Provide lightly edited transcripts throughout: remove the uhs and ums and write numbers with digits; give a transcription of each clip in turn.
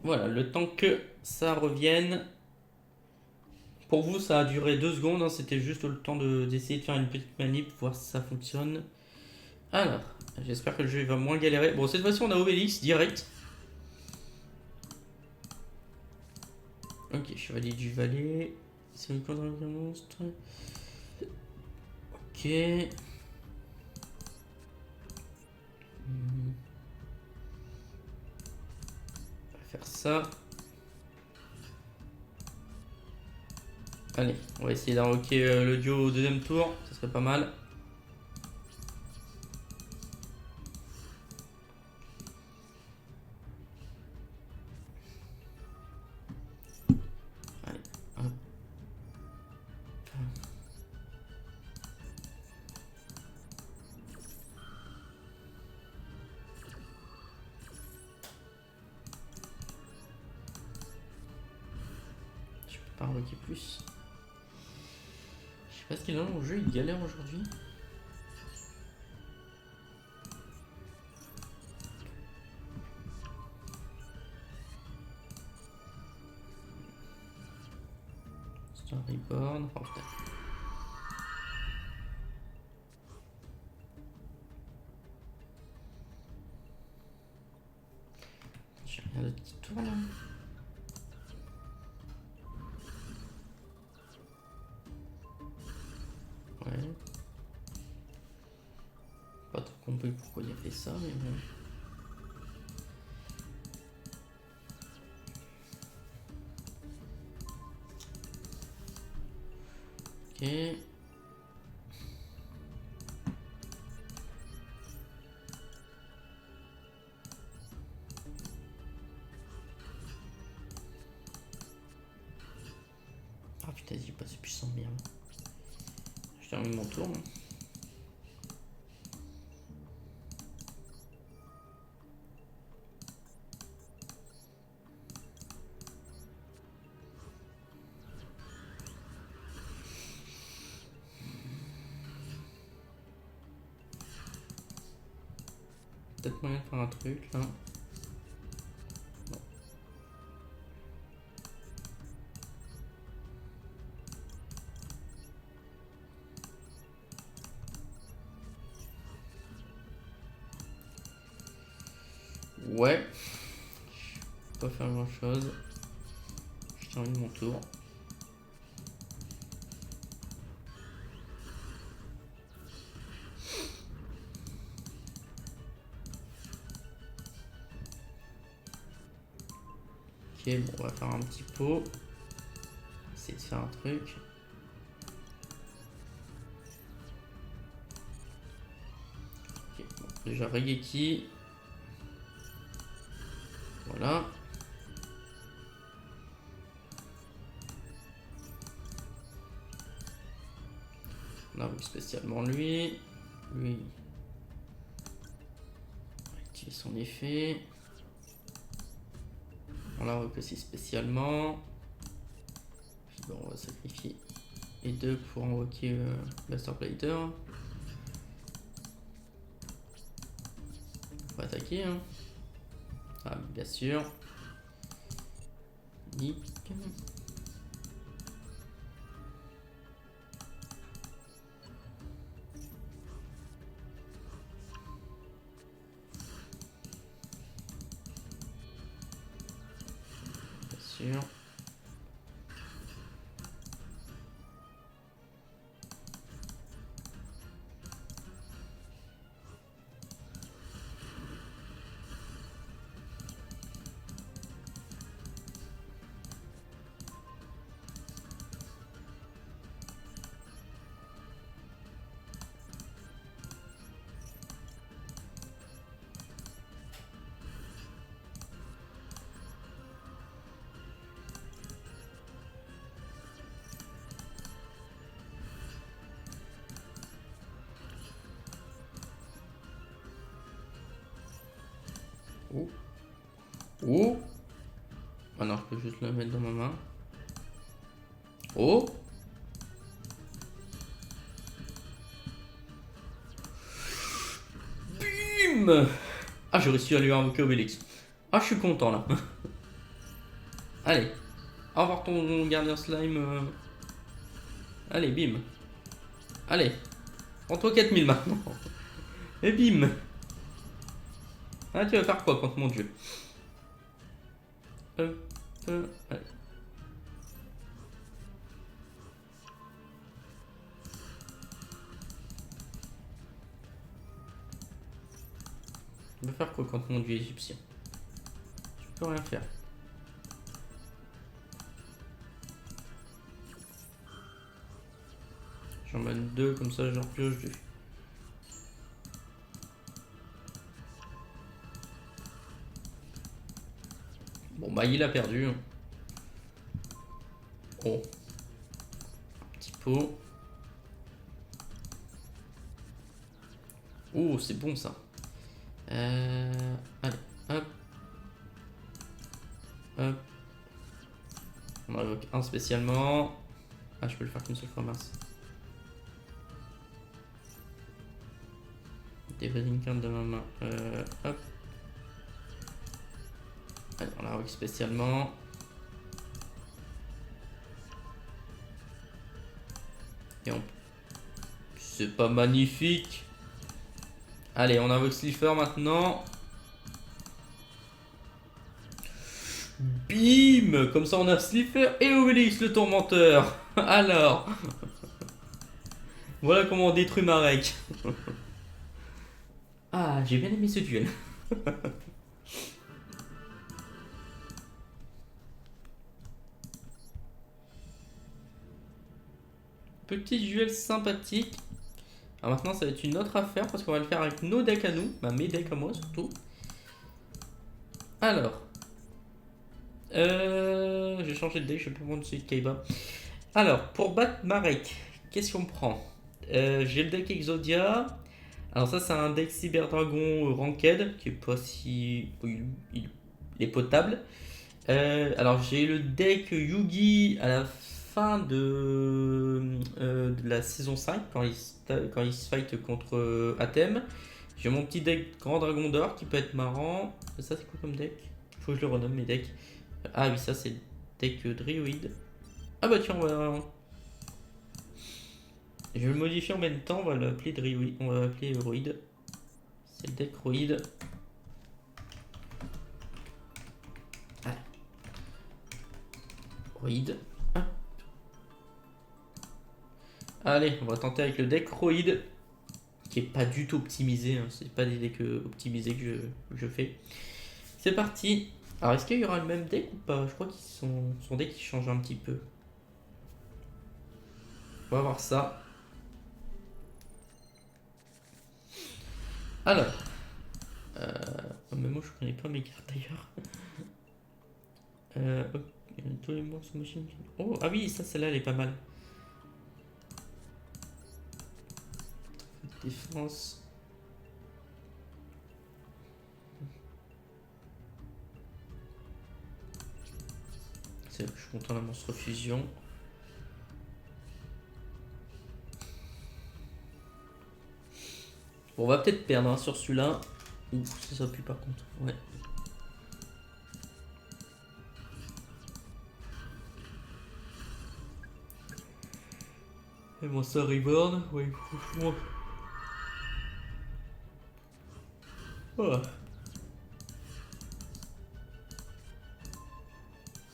Voilà, le temps que ça revienne. Pour vous, ça a duré 2 secondes, hein, c'était juste le temps d'essayer de faire une petite manip, voir si ça fonctionne. Alors, j'espère que le jeu va moins galérer. Bon, cette fois-ci, on a Obélix direct. Ok, chevalier du valet. C'est une contre un monstre. Ok. On va faire ça. Allez, on va essayer d'invoquer le duo au deuxième tour, ça serait pas mal. Allez, hop. Je peux pas invoquer plus. Je sais pas ce qu'il a dans le jeu, il galère aujourd'hui. Star Reborn. Oh putain. J'ai rien d'autre qui tourne là. Ouais. Pas trop compris pourquoi il a fait ça, mais bon. Ok. Ah putain, il est pas si puissant, merde. Je termine mon tour. Hein. Peut-être moyen de faire un truc là. Ouais. Je peux pas faire grand chose. Je termine mon tour. Ok, bon, on va faire un petit pot. Essayer de faire un truc. Ok, bon, déjà Regeki. Voilà. On a vu spécialement lui. Lui. On va activer son effet. On l'a aussi spécialement. Puis bon, on va sacrifier les deux pour invoquer Blaster Blader. On va attaquer. Hein. Ah, bien sûr. Nick. Bien sûr. Oh. Oh. Ah non, je peux juste le mettre dans ma main. Oh. Bim. Ah, j'ai réussi à lui invoquer Obélix. Ah, je suis content là. Allez. Au revoir ton gardien slime. Allez, bim. Allez. Prends-toi 4000 maintenant. Et bim. Ah, tu vas faire quoi contre mon dieu? Allez. Tu vas faire quoi contre mon dieu égyptien? Je peux rien faire. J'en mets 2 comme ça, j'en pioche 2. Bon bah il a perdu. Oh. Un petit pot. Oh c'est bon ça. Allez, hop. Hop. On en invoque un spécialement. Ah je peux le faire qu'une seule fois, mince. Déposer une carte de ma main. Hop. Allez, on la invoque spécialement. Et on... C'est pas magnifique. Allez, on invoque Slifer maintenant. Bim. Comme ça on a Slifer et Obélix le tourmenteur. Alors. Voilà comment on détruit Marek. Ah, j'ai bien aimé ce duel. Petit duel sympathique. Alors maintenant ça va être une autre affaire parce qu'on va le faire avec nos decks à nous. Bah mes decks à moi surtout. Alors. J'ai changé de deck, je vais pas prendre celui de Kaiba. Alors, pour battre Marek, qu'est-ce qu'on prend? J'ai le deck Exodia. Alors ça c'est un deck Cyber Dragon Ranked qui est pas si... il est potable. Alors j'ai le deck Yugi à la fin de la saison 5 quand il se fight contre Athème. J'ai mon petit deck Grand Dragon d'Or qui peut être marrant. Ça c'est quoi comme deck? Faut que je le renomme mes decks. Ah oui ça c'est le deck Druid. Ah bah tiens je vais le modifier en même temps, on va l'appeler Druid. On va l'appeler Roid. C'est le deck Roid. Allez. Roid. Ah. Allez, on va tenter avec le deck Roid. Qui est pas du tout optimisé. Hein. C'est pas des decks optimisés que je fais. C'est parti. Alors est-ce qu'il y aura le même deck ou pas? Je crois qu'ils son deck qui change un petit peu. On va voir ça. Alors. Mais moi je connais pas mes cartes d'ailleurs. Tous les monstres machines. Oh, ah oui, ça celle-là elle est pas mal. Défense. Je suis content de la monstre fusion. Bon, on va peut-être perdre hein, sur celui-là. Ouf, ça pue par contre. Ouais. Et moi ça reborn. Ouais, franchement. Oh.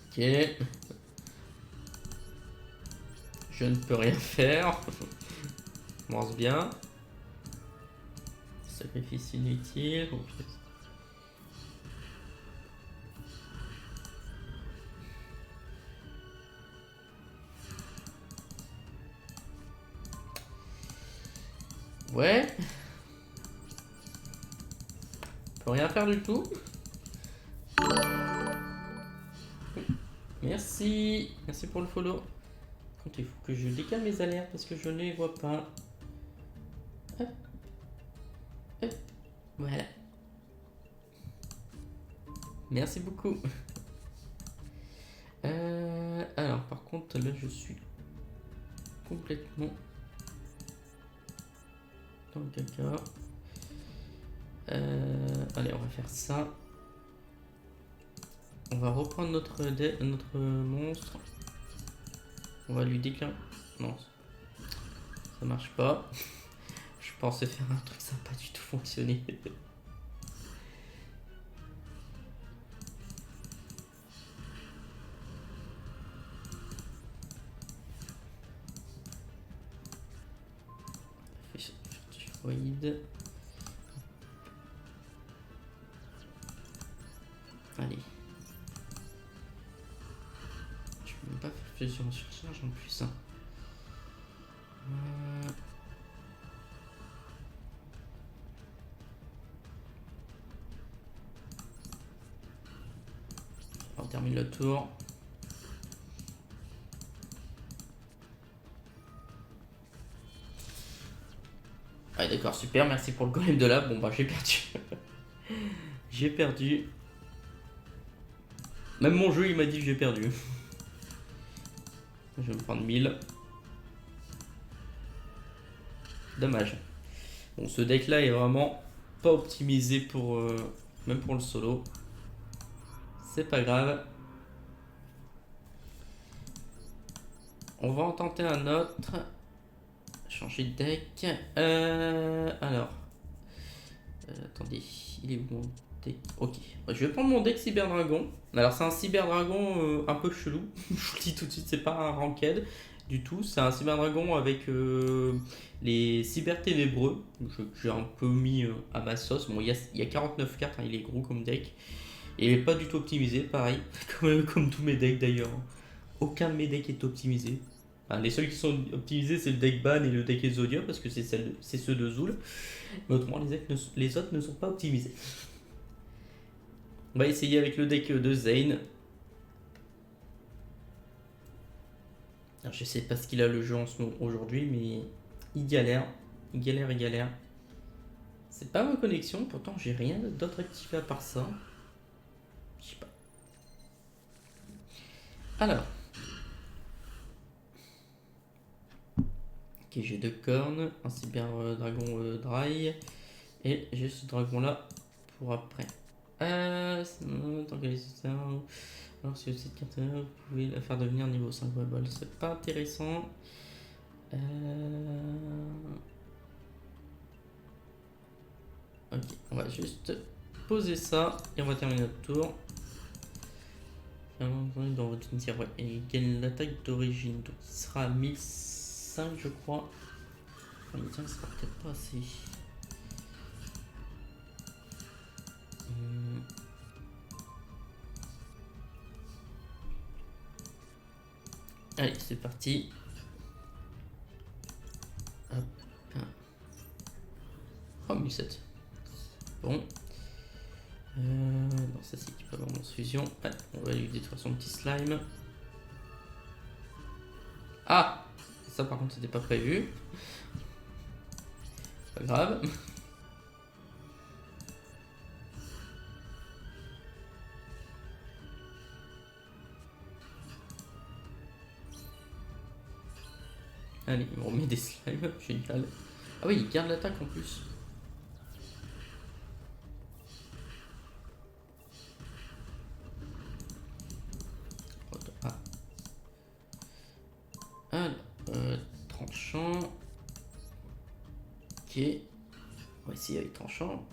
Ok. Je ne peux rien faire. Commence bien. Sacrifice inutile. Okay. Ouais. Je peux rien faire du tout. Merci. Merci pour le follow. Il faut que je décale mes alertes parce que je ne les vois pas. Hop. Hop. Voilà. Merci beaucoup. Alors, par contre, là, je suis complètement dans le caca. Allez, on va faire ça. On va reprendre notre monstre. On va lui déclarer. Non, ça marche pas. Je pensais faire un truc, ça n'a pas du tout fonctionné. Furtivoïde. Allez. Je peux même pas faire fusion sur charge en plus. Hein. On termine le tour. Ah d'accord, super, merci pour le golem de lave. Bon bah j'ai perdu. J'ai perdu. Même mon jeu il m'a dit que j'ai perdu. Je vais me prendre 1000. Dommage. Bon, ce deck là est vraiment pas optimisé pour même pour le solo. C'est pas grave. On va en tenter un autre. Changer de deck. Alors. Attendez, il est où mon deck? Ok, je vais prendre mon deck Cyber Dragon. Alors c'est un Cyber Dragon un peu chelou. Je vous le dis tout de suite, c'est pas un ranked du tout. C'est un Cyber Dragon avec les Cyber Ténébreux. J'ai un peu mis à ma sauce. Bon, il y a 49 cartes, hein, il est gros comme deck. Et il est pas du tout optimisé, pareil. comme tous mes decks d'ailleurs. Aucun de mes decks est optimisé. Enfin, les seuls qui sont optimisés, c'est le deck Ban et le deck Exodia, parce que c'est ceux de Zul. Mais autrement, les autres ne sont pas optimisés. On va essayer avec le deck de Zane. Alors, je sais pas ce qu'il a le jeu en ce moment aujourd'hui, mais il galère. Il galère. C'est pas ma connexion, pourtant j'ai rien d'autre activé à part ça. Je sais pas. Alors. Ok, j'ai 2 cornes, un cyber dragon dry. Et j'ai ce dragon là pour après. Tant que les alors si cette carte vous pouvez la faire devenir niveau 5 weball, c'est pas intéressant. Ok, on va juste poser ça et on va terminer notre tour. Dans votre cimetière, ouais, et il gagne l'attaque d'origine, donc il sera à 1005 je crois. Ah, mais tiens, ça sera peut-être pas assez. Allez, c'est parti. Hop. Oh, 1007. Bon. Non, ça c'est qui peut avoir mon fusion. Ouais, on va lui détruire son petit slime. Ah! Ça par contre c'était pas prévu. Pas grave. Allez, on remet des slimes, génial. Ah oui, il garde l'attaque en plus. Ah. Alors, tranchant. Ok. On va essayer avec tranchant.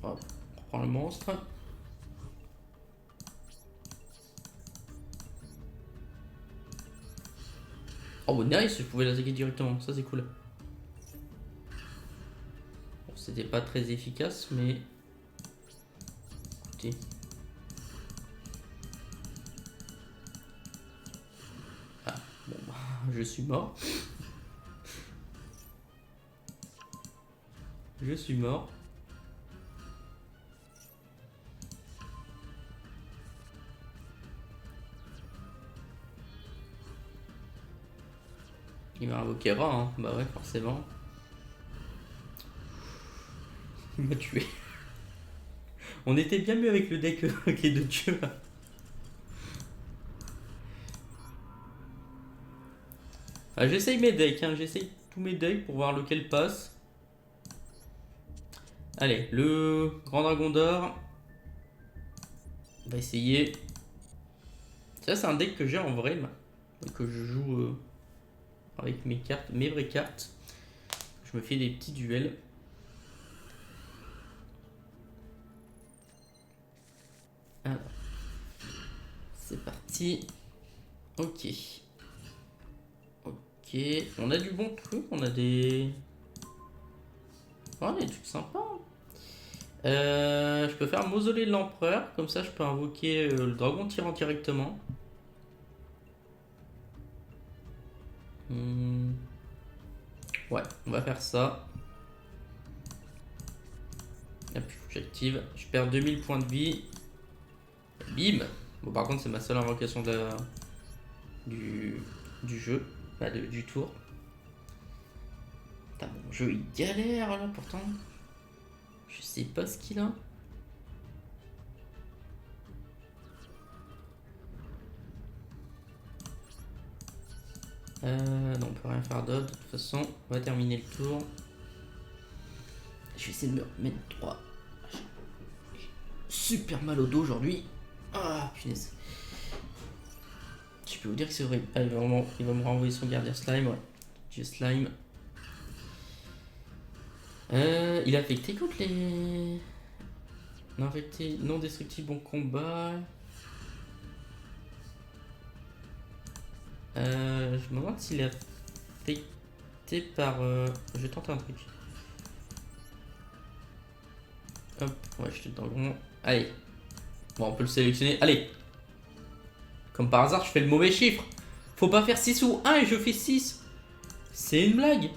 Hop, on reprend le monstre. Oh nice, je pouvais l'attaquer directement, ça c'est cool. Bon, c'était pas très efficace, mais écoutez. Ah, bon bah, je suis mort. Je suis mort. Il m'a invoqué Ra, hein. Bah ouais, forcément. Il m'a tué. On était bien mieux avec le deck qui est de Dieu là. Ah, j'essaye mes decks, hein. J'essaye tous mes decks pour voir lequel passe. Allez, le grand dragon d'or. va essayer. Ça, c'est un deck que j'ai en vrai, que je joue avec mes cartes, mes vraies cartes. Je me fais des petits duels. Alors, c'est parti. Ok. Ok, on a du bon truc, on a des... Ouais, des trucs sympas. Je peux faire mausolée de l'empereur, comme ça je peux invoquer le dragon tyran directement. Ouais, on va faire ça. Et puis faut que j'active. Je perds 2000 points de vie. Bim. Bon, par contre, c'est ma seule invocation du jeu, pas du tour. Putain, mon jeu il galère là pourtant. Je sais pas ce qu'il a. Non, on peut rien faire d'autre. De toute façon, on va terminer le tour. Je vais essayer de me remettre droit. Super mal au dos aujourd'hui. Ah, punaise. Je peux vous dire que c'est horrible. Ah, il va me renvoyer son gardien slime. Ouais. J'ai slime. Il a affecté contre les. Non, affecté non destructible bon combat. Je me demande s'il est affecté par. Je tente un truc. Hop, ouais, je te dans le rond. Allez. Bon, on peut le sélectionner. Allez. Comme par hasard, je fais le mauvais chiffre. Faut pas faire 6 ou 1 et je fais 6. C'est une blague.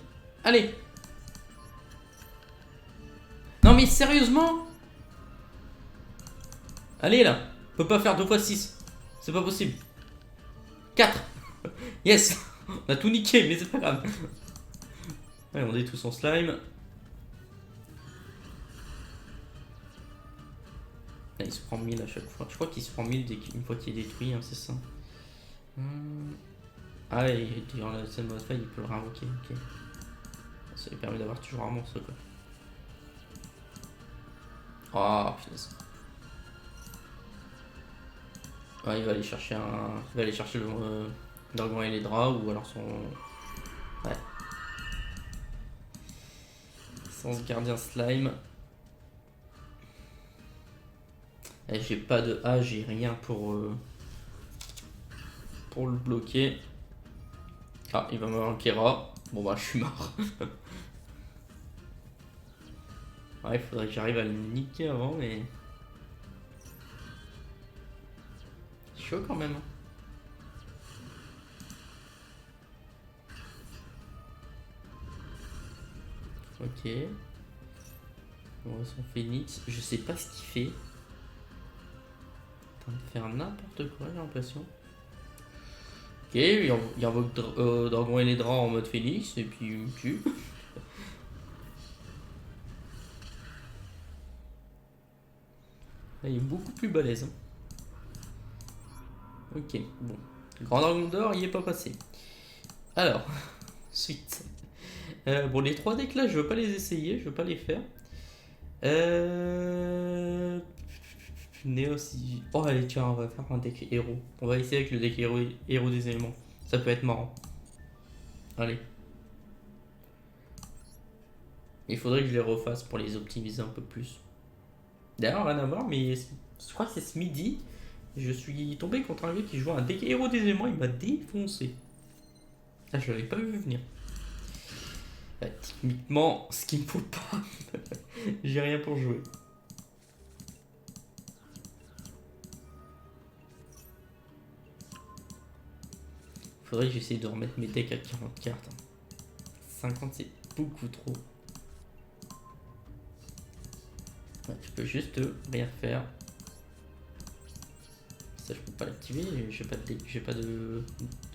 Allez. Non mais sérieusement. Allez là. On peut pas faire 2 fois 6. C'est pas possible. 4. Yes. On a tout niqué mais c'est pas grave. Allez, on détruit son slime. Là, il se prend 1000 à chaque fois. Je crois qu'il se prend 1000 une fois qu'il est détruit, hein, c'est ça. Ah ouais, durant la scène mode faille, il peut le réinvoquer. Ok. Ça lui permet d'avoir toujours un monstre quoi. Oh punaise. Ouais, il va aller chercher Il va aller chercher le dragon et les draps ou alors son. Ouais. Sans gardien slime. Et j'ai pas de A, j'ai rien pour le bloquer. Ah, il va m'avoir un Kera. Bon bah je suis mort. Ouais, il faudrait que j'arrive à le niquer avant, mais... Chaud quand même. Ok. On voit son phénix. Je sais pas ce qu'il fait. En train de faire n'importe quoi, j'ai l'impression. Ok, il invoque Dragon et les draps en mode phénix, et puis il me tue. Là, il est beaucoup plus balèze. Hein. Ok, bon. Grand Dragon d'or, il est pas passé. Alors, suite. Bon, les 3 decks là, je veux pas les essayer, je veux pas les faire. Néo si. Oh, allez, tiens, on va faire un deck héros. On va essayer avec le deck héros des éléments. Ça peut être marrant. Allez. Il faudrait que je les refasse pour les optimiser un peu plus. D'ailleurs, rien à voir, mais je crois que c'est ce midi. Je suis tombé contre un gars qui joue un deck héros des éléments. Il m'a défoncé. Ah, je l'avais pas vu venir. Bah, techniquement, ce qu'il me faut pas. J'ai rien pour jouer. Faudrait que j'essaye de remettre mes decks à 40 cartes. 50 c'est beaucoup trop. Ouais, tu peux juste rien faire. Ça je peux pas l'activer, j'ai pas de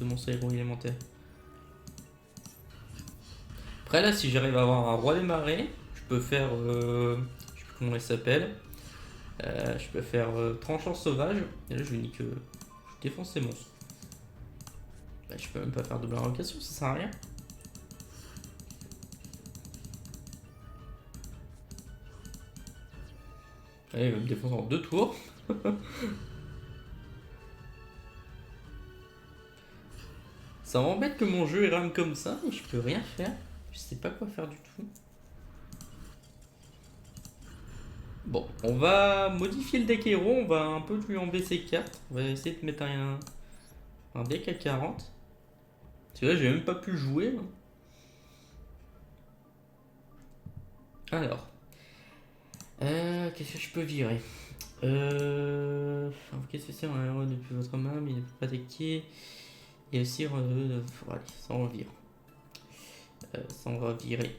monstre héros élémentaire. Après là si j'arrive à avoir un roi des marais, je peux faire je sais plus comment il s'appelle. Je peux faire tranchant sauvage. Et là je nique je défonce ces monstres. Bah, je peux même pas faire double invocation, ça sert à rien. Allez, il va me défoncer en 2 tours. Ça m'embête que mon jeu il rame comme ça et je peux rien faire. Je sais pas quoi faire du tout. Bon, on va modifier le deck héros, on va un peu lui enlever ses cartes. On va essayer de mettre un deck à 40. Parce que là, j'ai même pas pu jouer. Alors, qu'est-ce que je peux virer? Qu'est-ce que c'est un héros depuis votre main, mais il ne peut pas attaquer. Et aussi, allez, ça on va virer. Ça on va virer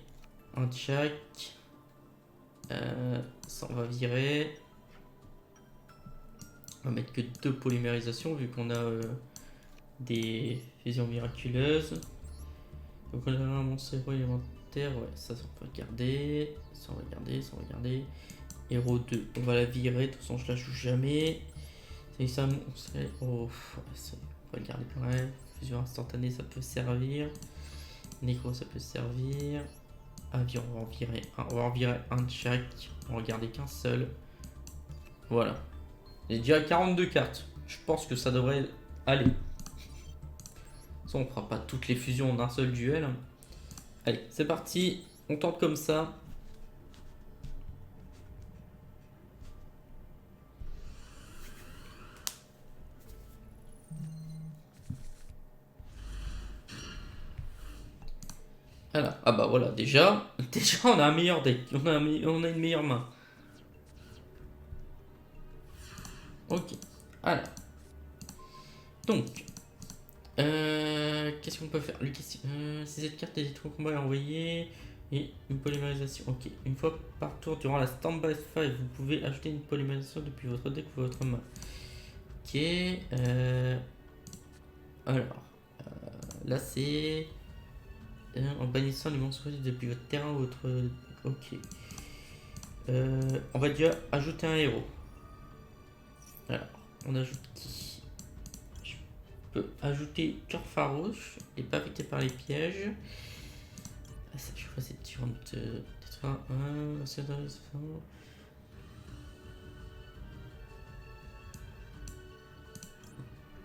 un check. Ça on va virer. On va mettre que 2 polymérisations vu qu'on a des fusions miraculeuses. Donc on a un monstre héros élémentaire. Ouais, ça on va garder. Ça on va garder. Ça on va garder. Héros 2, on va la virer. De toute façon, je la joue jamais. C'est ça, on serait. Oh, on va le garder quand même. Fusion instantanée, ça peut servir. Nécro, ça peut servir. Avion, on va en virer un. On va en virer un de chaque. On va en garder qu'un seul. Voilà. J'ai déjà 42 cartes. Je pense que ça devrait aller. Ça, on fera pas toutes les fusions d'un seul duel. Allez, c'est parti. On tente comme ça. Alors, ah bah voilà, déjà on a un meilleur deck, on a une meilleure main. Ok, alors. Donc, qu'est-ce qu'on peut faire? Si cette carte est détruite au combat est envoyée, et une polymérisation. Ok, une fois par tour durant la standby phase, vous pouvez ajouter une polymérisation depuis votre deck ou votre main. Ok, alors, là c'est en bannissant les monstres depuis votre terrain ou votre. Ok. On va déjà ajouter un héros. Alors, on ajoute qui? Je peux ajouter cœur farouche et pas affecté par les pièges. Ah, ça, je crois que c'est différent de.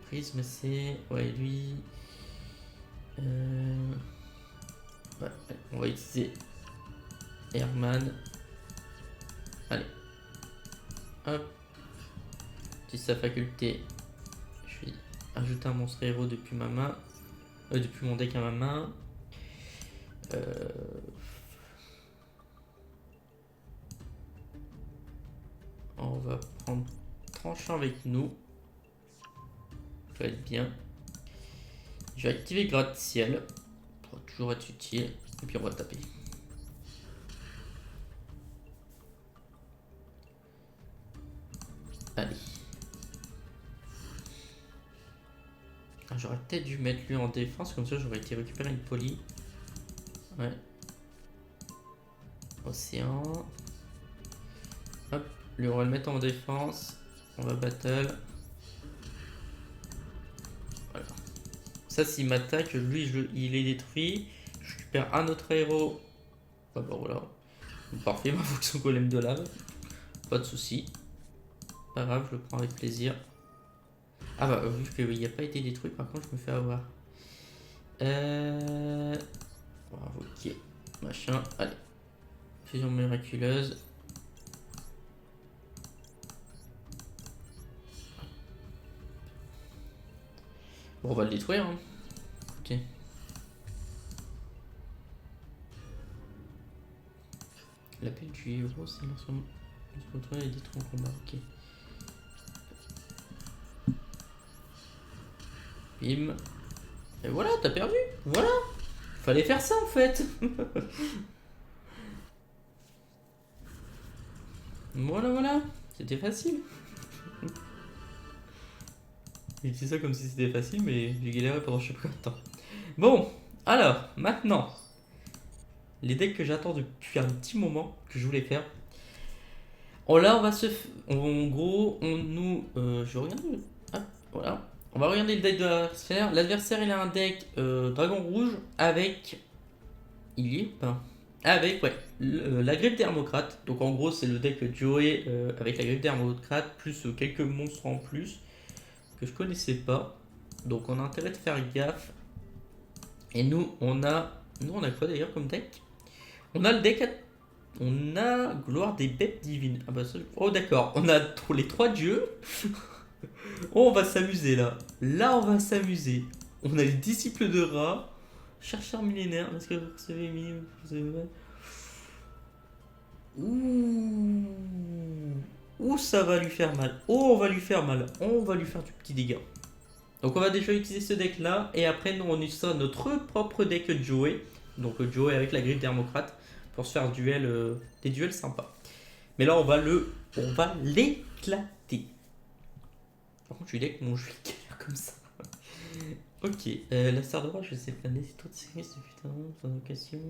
Prisme, c'est. Ouais, lui. Ouais, on va utiliser Herman. Allez. Hop. Utilise sa faculté. Je vais ajouter un monstre héros depuis ma main. Depuis mon deck à ma main. On va prendre tranchant avec nous. Ça va être bien. Je vais activer gratte-ciel. Pour toujours être utile. Et puis on va taper. Allez. J'aurais peut-être dû mettre lui en défense, comme ça j'aurais été récupérer une poly. Ouais. Océan. Hop, lui on va le mettre en défense. On va battle. Voilà. Ça s'il m'attaque, lui il est détruit. Je récupère un autre héros. Ah bah voilà. Parfait, ma fonction golem de lave. Pas de soucis. Pas grave, je le prends avec plaisir. Ah bah vu qu'il n'a pas été détruit, par contre je me fais avoir. Bravo, ok. Machin, allez. Fusion miraculeuse. Bon, on va le détruire. Hein. Ok. L'appel du héros, c'est l'ensemble. On se retrouve et détruit en combat. Ok. Bim. Et voilà, t'as perdu. Voilà. Fallait faire ça en fait. Voilà, voilà. C'était facile. J'ai dit ça comme si c'était facile, mais j'ai galéré pendant je sais pas combien de temps. Bon, alors, maintenant. Les decks que j'attends depuis un petit moment, que je voulais faire. Oh là, on va se. En gros, je regarde. Hop, voilà. On va regarder le deck de l'adversaire. L'adversaire, il a un deck dragon rouge avec. Il y est pas. Avec, ouais, la griffe thermocrate. Donc en gros, c'est le deck Joey avec la griffe thermocrate, plus quelques monstres en plus que je connaissais pas. Donc on a intérêt de faire gaffe. Et nous, on a quoi d'ailleurs comme deck? On a le deck. On a Gloire des Bêtes Divines. Ah bah ça... Oh d'accord, on a les trois dieux. Oh, on va s'amuser là. Là, on va s'amuser. On a les disciples de Ra. Chercheur millénaire. Parce que vous recevez minimum. Ouh. Ouh, ça va lui faire mal. Oh, on va lui faire mal. On va lui faire du petit dégât. Donc on va déjà utiliser ce deck là. Et après, nous, on utilisera notre propre deck Joey. Donc Joey avec la griffe d'Hermocrate. Pour se faire des duels sympas. Mais là, on va l'éclater. Par contre, je suis deck, mon jeu il galère comme ça. Ok, la star de roi, je sais planer, c'est trop de séries, c'est putain, sans occasion.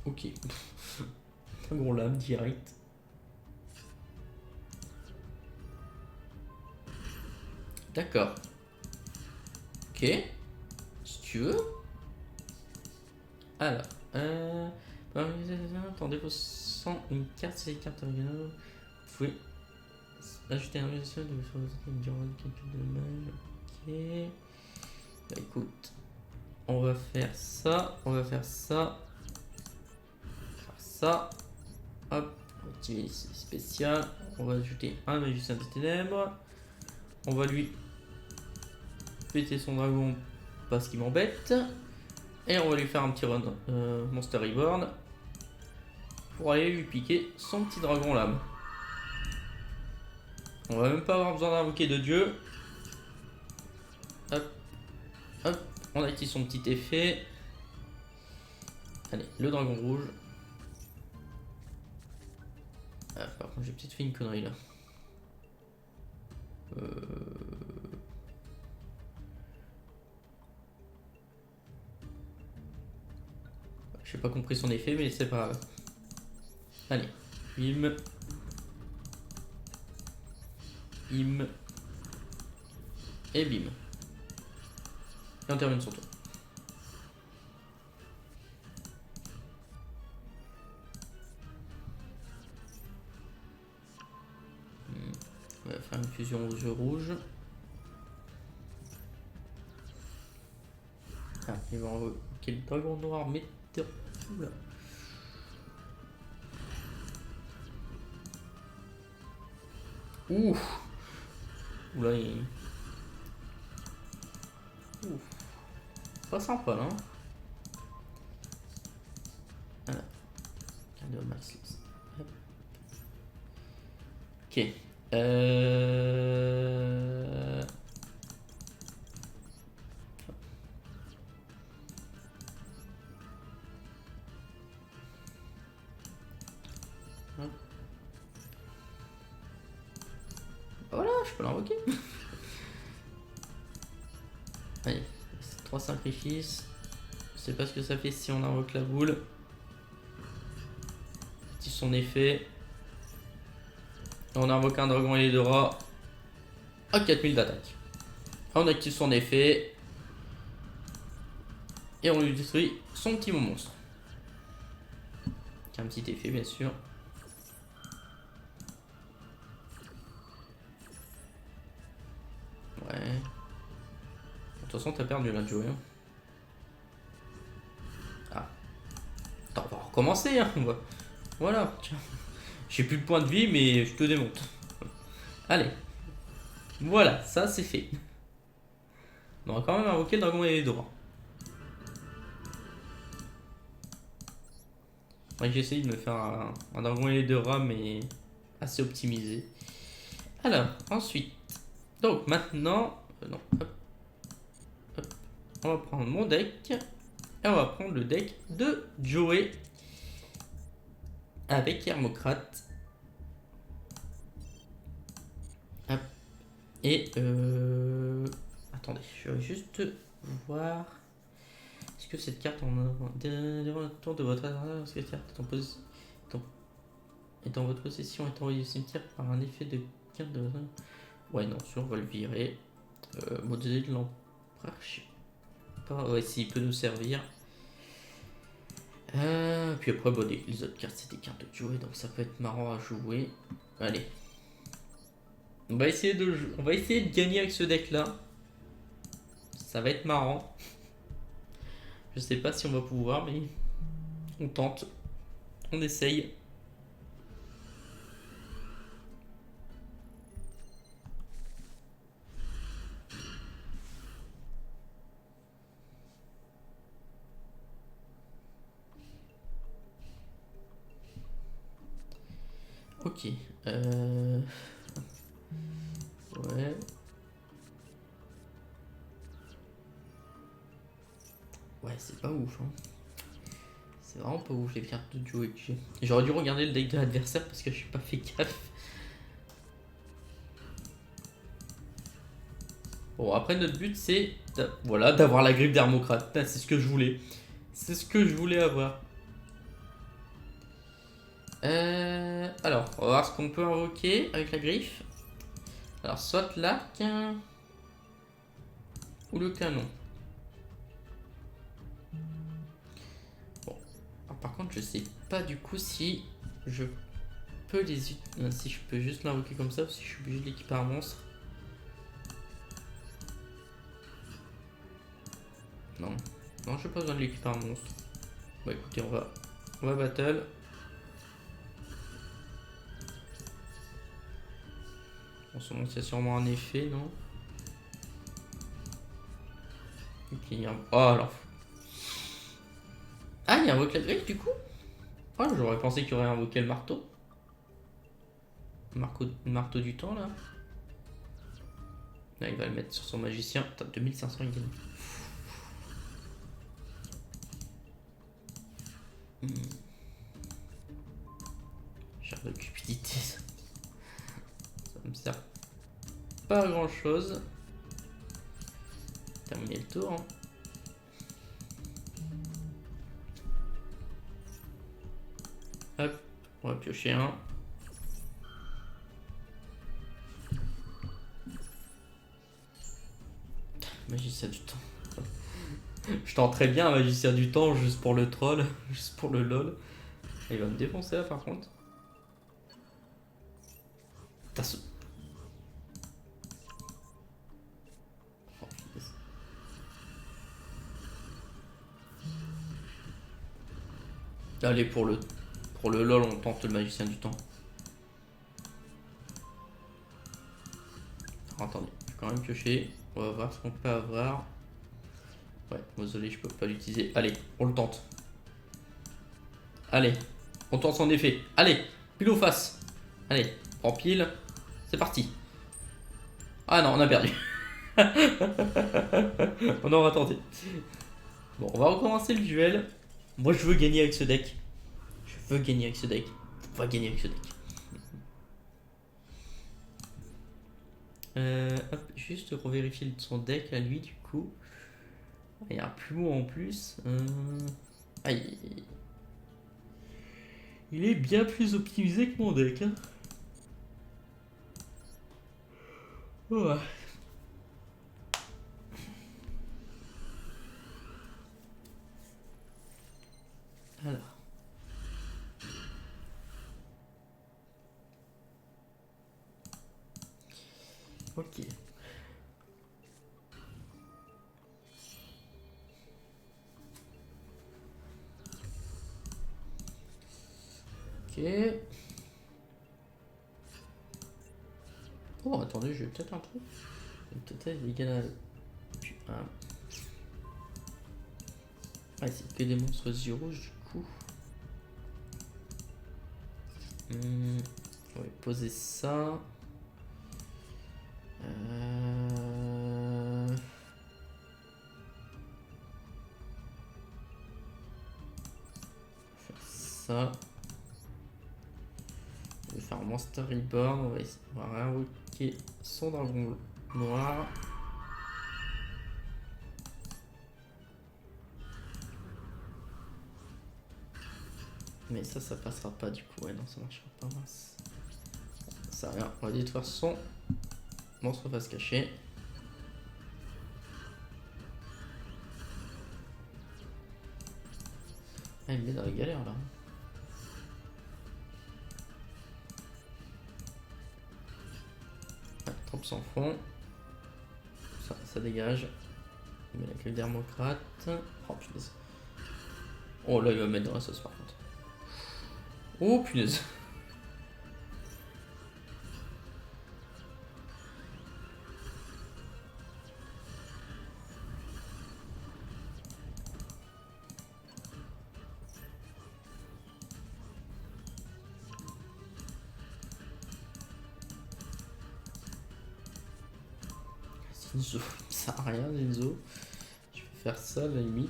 Ok. Un gros lame direct. D'accord. Ok. Si tu veux. Alors. Attendez, vos 100 une carte, c'est les cartes originales. Vous pouvez ajouter une organisation de calcul de dommage. Ok. Bah écoute. On va faire ça. On va faire ça. Ça. Hop. Activer spécial. On va ajouter un magicien des ténèbres. On va lui péter son dragon parce qu'il m'embête. Et on va lui faire un petit run Monster Reborn pour aller lui piquer son petit dragon lame. On va même pas avoir besoin d'invoquer de dieu. Hop, hop, on active son petit effet. Allez, le dragon rouge. Ah, par contre, j'ai peut-être fait une connerie là. J'ai pas compris son effet, mais c'est pas grave. Allez, bim. Bim. Et bim. Et on termine son tour. On va faire une fusion aux yeux rouges. Ah, il va invoquer le dragon noir, mais... Oula. Ouh. Oula, il... Ouh. Pas sympa, là. Voilà. Regardez au max. Ok. Voilà, je peux l'invoquer. Allez, 3 sacrifices. Je sais pas ce que ça fait si on invoque la boule. Active son effet. Et on invoque un dragon et de rat à 4000 d'attaque. On active son effet. Et on lui détruit son petit monstre. Qui a un petit effet, bien sûr. Ouais. De toute façon, t'as perdu là, Joey. Ah. Attends, on va recommencer. Hein. Voilà. Tiens. J'ai plus de points de vie, mais je te démonte. Allez. Voilà, ça c'est fait. On va quand même invoquer le dragon et les droits. Ouais, j'ai essayé de me faire un dragon et les deux rats, mais assez optimisé. Alors, ensuite. Donc maintenant. Non, hop, hop. On va prendre mon deck. Et on va prendre le deck de Joey. Avec Hermocrate. Hop. Et attendez, je vais juste voir. Est-ce que cette carte en tour de votre adversaire, lorsque cette carte est en votre possession, est envoyée au cimetière par un effet de carte de votre... Ouais, non, sûr, on va le virer. Modèle de l'empereur, je sais pas. Ouais, s'il peut nous servir. Puis après, bon, les autres cartes, c'est des cartes de jouer, donc ça peut être marrant à jouer. Allez. On va essayer de gagner avec ce deck là. Ça va être marrant. Je sais pas si on va pouvoir, mais on tente. On essaye. Ok. Ouais. Ouais, c'est pas ouf. Hein. C'est vraiment pas ouf les cartes de Joe que j'ai. J'aurais dû regarder le deck de l'adversaire parce que je suis pas fait gaffe. Bon, après notre but c'est voilà, d'avoir la griffe d'Hermocrate. C'est ce que je voulais. C'est ce que je voulais avoir. Alors, on va voir ce qu'on peut invoquer avec la griffe. Alors, soit l'arc ou le canon. Bon. Alors, par contre, je sais pas du coup si je peux si je peux juste l'invoquer comme ça ou si je suis obligé de l'équiper un monstre. Non. Non, je n'ai pas besoin de l'équiper un monstre. Bon, écoutez, on va battle. Bon, son monstre, il y a sûrement un effet, non? Ok, il y a... Oh, alors... Ah, il invoque la griffe, du coup? Oh, j'aurais pensé qu'il aurait invoqué le marteau. Marteau du temps, là. Là, il va le mettre sur son magicien. Putain, 2500 il gagne. Genre de cupidité, ça me sert pas à grand chose. Terminer le tour. Hein. Hop, on va piocher un. Magicien du temps. Je tente très bien un magicien du temps juste pour le troll, juste pour le lol. Il va me défoncer là par contre. Putain, oh, allez, pour le lol, on tente le magicien du temps. Alors, attendez, je vais quand même piocher. On va voir ce qu'on peut avoir. Ouais, désolé, je peux pas l'utiliser. Allez, on le tente. Allez, on tente son effet. Allez, pile ou face. Allez, prends pile. C'est parti. Ah non, on a perdu. On aura tenté. Bon, on va recommencer le duel. Moi, je veux gagner avec ce deck. Je veux gagner avec ce deck. On va gagner avec ce deck. Hop, juste revérifier son deck à lui, du coup. Il y a un plumeau en plus. Aïe. Il est bien plus optimisé que mon deck. Hein. Ouais. Alors. Ok. Ok. Oh, attendez, j'ai peut-être un truc. Peut-être il égal à... Ah, c'est que des monstres yeux rouges, du coup. On va poser ça. Faire ça. On va faire un Monster Reborn. On va réinvoquer son dragon noir. Mais ça passera pas du coup. Ouais, non, ça marchera pas. Mince. Ça rien. On va détruire son monstre face cachée. Ah, il me met dans la galère là. trop sans fond. Ça dégage. Il met la queue démocrate. Oh punaise. Oh là, il va mettre dans la sauce par contre. Oh punaise. Zinzo, ça sert à rien, Zinzo. Je vais faire ça à la limite.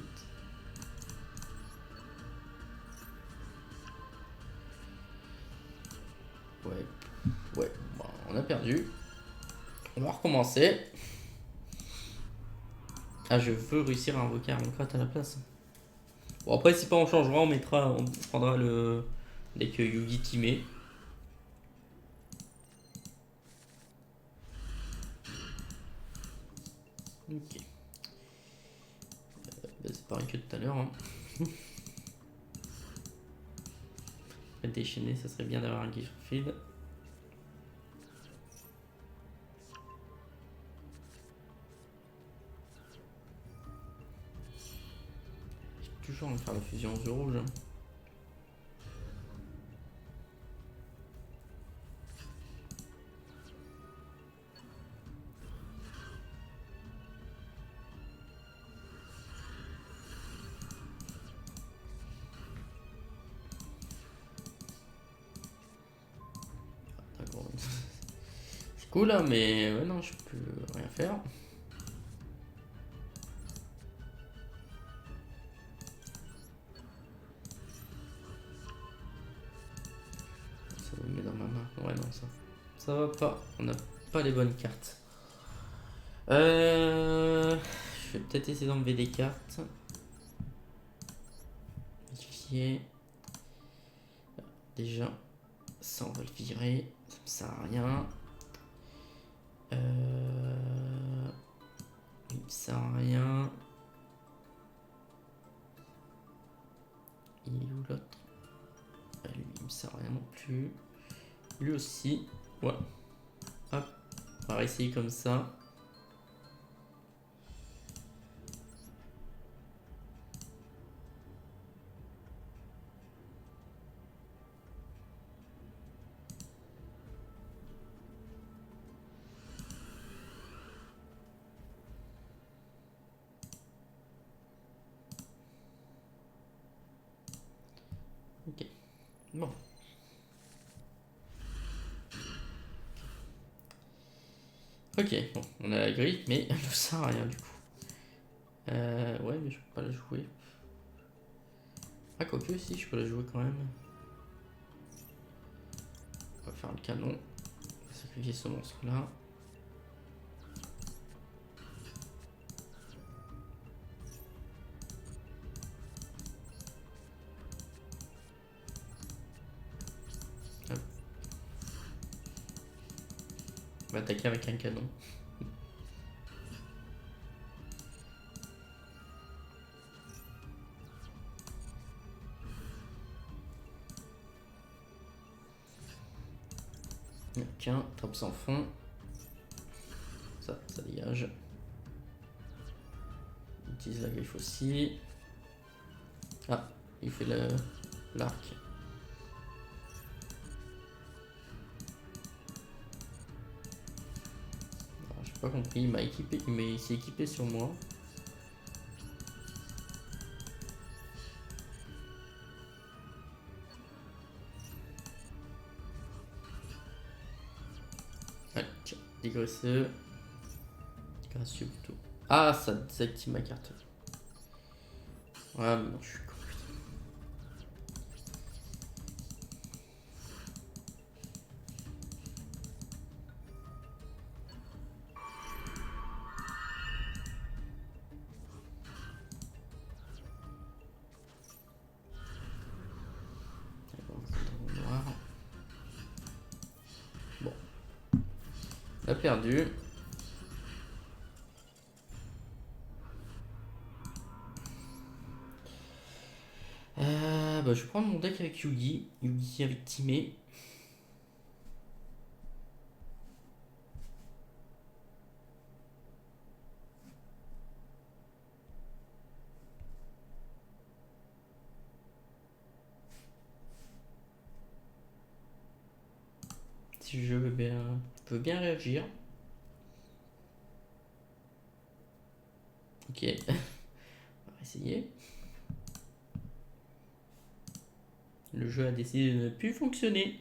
Ouais, bon, on a perdu. On va recommencer. Ah, je veux réussir à invoquer Armocrate à la place. Bon, après, si pas on changera, on prendra le deck Yugi Timé. Ok. Bah, c'est pareil que tout à l'heure. Hein. Déchaîner, ça serait bien d'avoir un gift field. J'ai toujours envie de faire la fusion aux yeux rouges. C'est cool là, mais ouais, non, je peux rien faire. Ça me met dans ma main. Ouais, non, ça va pas. On n'a pas les bonnes cartes. Je vais peut-être essayer d'enlever des cartes. Vérifier. Déjà, ça on va le virer. Ça me sert à rien. Il me sert à rien. Il est où l'autre? Lui, il me sert à rien non plus. Lui aussi. Ouais. Hop. On va essayer comme ça. Ok. Bon. Ok, bon, on a la grille, mais elle ne sert à rien du coup. Ouais, mais je peux pas la jouer. Ah, quoique, si, je peux la jouer quand même. On va faire le canon. On va sacrifier ce monstre-là. Hop. On va attaquer avec un canon. Tiens, trappe sans fond. Ça dégage. On utilise la griffe aussi. Ah, il fait l'arc. J'ai pas compris, il m'a équipé, il s'est équipé sur moi. Allez, tiens, dégraisseux. Gracieux plutôt. Ah, ça désactive ma carte. Ouais, mais non, je suis con. Bon. On a perdu. Bah, je vais prendre mon deck avec Yugi. Yugi avec Timé. veux bien réagir. Ok, on va essayer. Le jeu a décidé de ne plus fonctionner.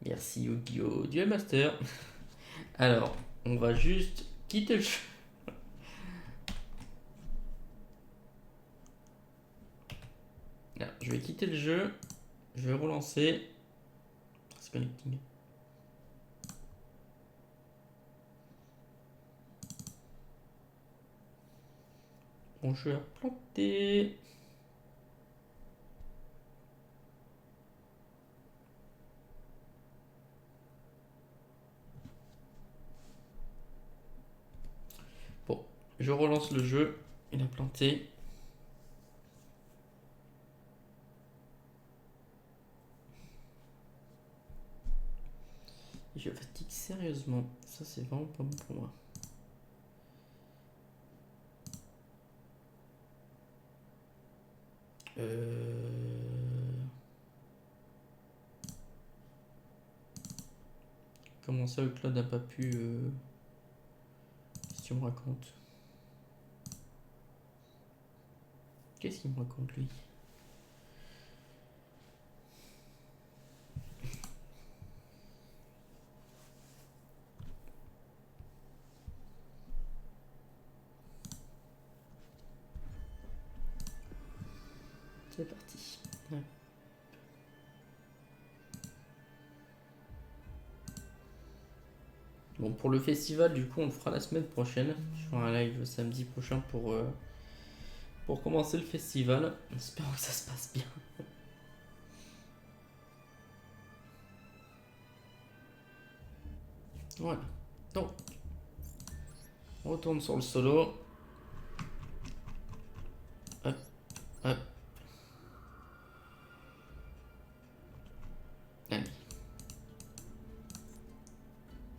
Merci Yu-Gi-Oh! Duel Master. Alors, on va juste quitter le jeu. Alors, je vais quitter le jeu. Je vais relancer. C'est connecting. Mon jeu a planté. Bon, je relance le jeu. Il a planté. Je fatigue sérieusement. Ça, c'est vraiment pas bon pour moi. Comment ça, le Claude n'a pas pu... Qu'est-ce qu'il me raconte? Qu'est-ce qu'il me raconte, lui? C'est parti. Ouais. Bon, pour le festival, du coup, on le fera la semaine prochaine. Je ferai un live samedi prochain pour commencer le festival. Espérons que ça se passe bien. Voilà. Donc, on retourne sur le solo. Hop, hop. Allez.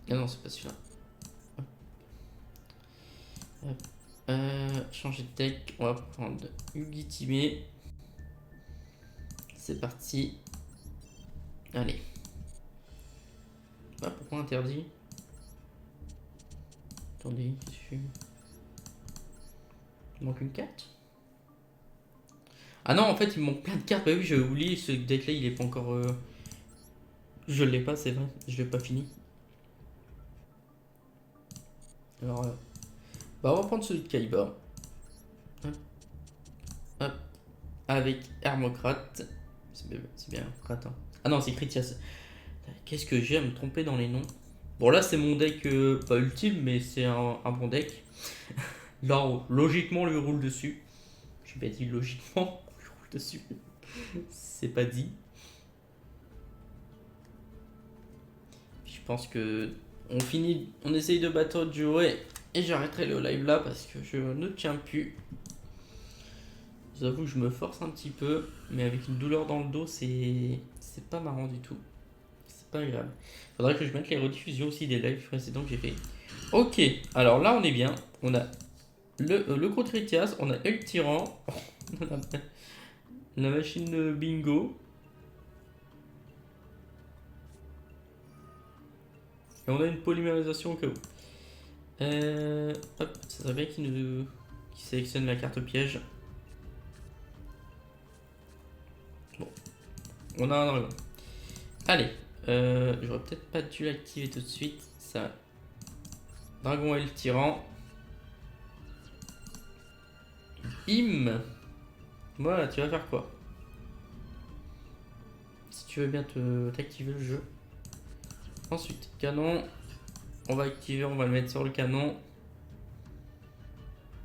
Ah non, c'est pas celui-là. Hop. Hop. Changer de deck. On va prendre Yugi Timé. C'est parti. Allez. Ah, pourquoi interdit? Attendez, qu'est-ce que je fais? Il manque une carte? Ah non, en fait, il me manque plein de cartes. Bah oui, j'ai oublié, ce deck-là, il est pas encore... Je l'ai pas, c'est vrai. Je l'ai pas fini. Alors, bah, on va prendre celui de Kaiba. Hop, hop. Avec Hermocrate. C'est bien Hermocrate. Hein. Ah non, c'est Critias. Qu'est-ce que j'ai à me tromper dans les noms? Bon, là, c'est mon deck, pas ultime, mais c'est un bon deck. Là, logiquement, lui roule dessus. Je vais pas dit logiquement, lui roule dessus. C'est pas dit. Je pense que on finit, on essaye de battre Joe et j'arrêterai le live là parce que je ne tiens plus. Je vous avoue que je me force un petit peu, mais avec une douleur dans le dos, c'est pas marrant du tout. C'est pas agréable. Faudrait que je mette les rediffusions aussi des lives précédents que j'ai fait. Ok, alors là on est bien. On a le gros Tritias, on a El Tyran, on a la machine bingo. Et on a une polymérisation au cas où. Hop, ça serait bien qu'il sélectionne la carte piège. Bon, on a un dragon. Allez, j'aurais peut-être pas dû l'activer tout de suite. Ça, dragon et le tyran. Bim. Voilà, tu vas faire quoi? Si tu veux bien t'activer le jeu. Ensuite, canon. On va activer, on va le mettre sur le canon.